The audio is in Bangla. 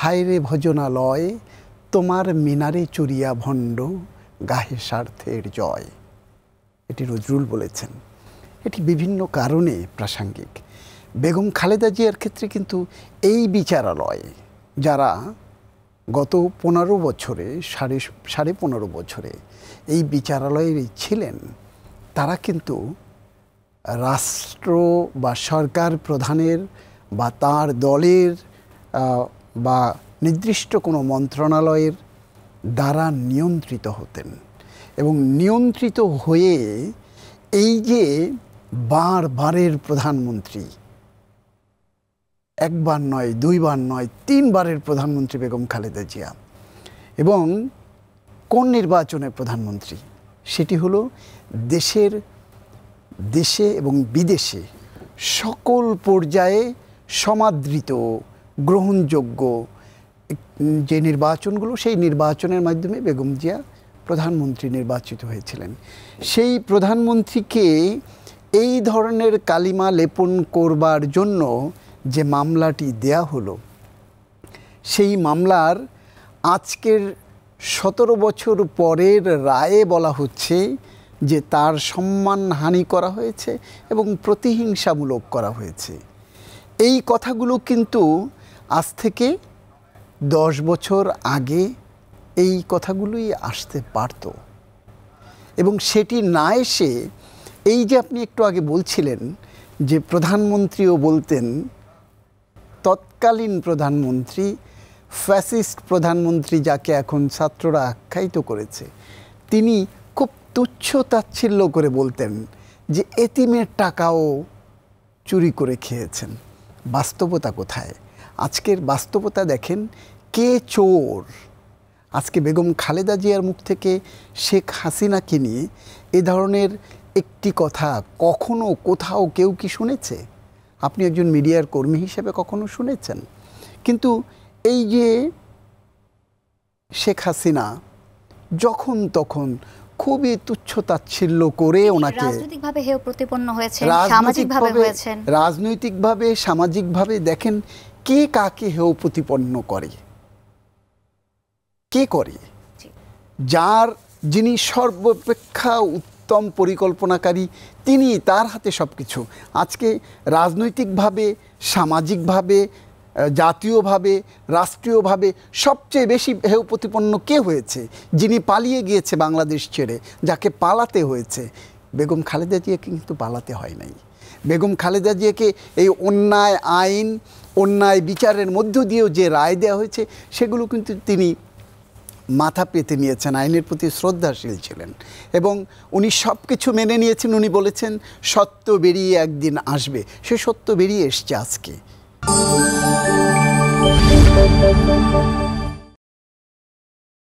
হায় রে ভজনালয়, তোমার মিনারে চুরিয়া ভণ্ড, গাহে স্বার্থের জয়। এটি নজরুল বলেছেন। এটি বিভিন্ন কারণে প্রাসঙ্গিক। বেগম খালেদা জিয়ার ক্ষেত্রে কিন্তু এই বিচারালয়, যারা গত 15 বছরে সাড়ে 15 বছরে এই বিচারালয়ে ছিলেন, তারা কিন্তু রাষ্ট্র বা সরকার প্রধানের বা তার দলের বা নির্দিষ্ট কোনো মন্ত্রণালয়ের দ্বারা নিয়ন্ত্রিত হতেন। এবং নিয়ন্ত্রিত হয়ে এই যে বারের প্রধানমন্ত্রী, একবার নয়, দুইবার নয়, 3 বারের প্রধানমন্ত্রী বেগম খালেদা জিয়া, এবং কোন নির্বাচনের প্রধানমন্ত্রী, সেটি হলো দেশে এবং বিদেশে সকল পর্যায়ে সমাদৃত গ্রহণযোগ্য যে নির্বাচনগুলো, সেই নির্বাচনের মাধ্যমে বেগম জিয়া প্রধানমন্ত্রী নির্বাচিত হয়েছিলেন। সেই প্রধানমন্ত্রীকে এই ধরনের কালিমা লেপন করবার জন্য যে মামলাটি দেয়া হলো, সেই মামলার আজকের 17 বছর পরের রায়ে বলা হচ্ছে যে তার সম্মানহানি করা হয়েছে এবং প্রতিহিংসামূলক করা হয়েছে। এই কথাগুলো কিন্তু আজ থেকে 10 বছর আগে এই কথাগুলোই আসতে পারত, এবং সেটি না এসে এই যে আপনি একটু আগে বলছিলেন যে প্রধানমন্ত্রীও বলতেন, তৎকালীন প্রধানমন্ত্রী, ফ্যাসিস্ট প্রধানমন্ত্রী যাকে এখন ছাত্ররা আখ্যায়িত করেছে, তিনি খুব তুচ্ছ তাচ্ছিল্য করে বলতেন যে এতিমের টাকাও চুরি করে খেয়েছেন। বাস্তবতা কোথায়? আজকের বাস্তবতা দেখেন, কে চোর? আজকে বেগম খালেদা জিয়ার মুখ থেকে শেখ হাসিনাকে নিয়ে এ ধরনের একটি কথা কখনো কোথাও কেউ কি শুনেছে? আপনি একজন মিডিয়ার কর্মী হিসেবে কখনো শুনেছেন? কিন্তু এই যে শেখ হাসিনা যখন তখন খুবই তুচ্ছ তাচ্ছিল্য করে ওনাকে রাজনৈতিকভাবে হেয় প্রতিপন্ন হয়েছে, সামাজিকভাবে হয়েছেন, রাজনৈতিকভাবে সামাজিকভাবে দেখেন কে কাকে হেয় প্রতিপন্ন করে, কে করে? যিনি সর্বাপেক্ষা উত্তম পরিকল্পনাকারী, তিনি, তার হাতে সব কিছু। আজকে রাজনৈতিকভাবে, সামাজিকভাবে, জাতীয়ভাবে, রাষ্ট্রীয়ভাবে সবচেয়ে বেশি হেয় প্রতিপন্ন কে হয়েছে? যিনি পালিয়ে গিয়েছে বাংলাদেশ ছেড়ে, যাকে পালাতে হয়েছে। বেগম খালেদা জিয়াকে কিন্তু পালাতে হয় নাই। বেগম খালেদা জিয়াকে এই অন্যায় আইন, অন্যায় বিচারের মধ্য দিয়েও যে রায় দেওয়া হয়েছে, সেগুলো কিন্তু তিনি মাথা পেতে নিয়েছেন, আইনের প্রতি শ্রদ্ধাশীল ছিলেন এবং উনি সব কিছু মেনে নিয়েছেন। উনি বলেছেন সত্য বেরিয়ে একদিন আসবে, সে সত্য বেরিয়ে এসছে আজকে।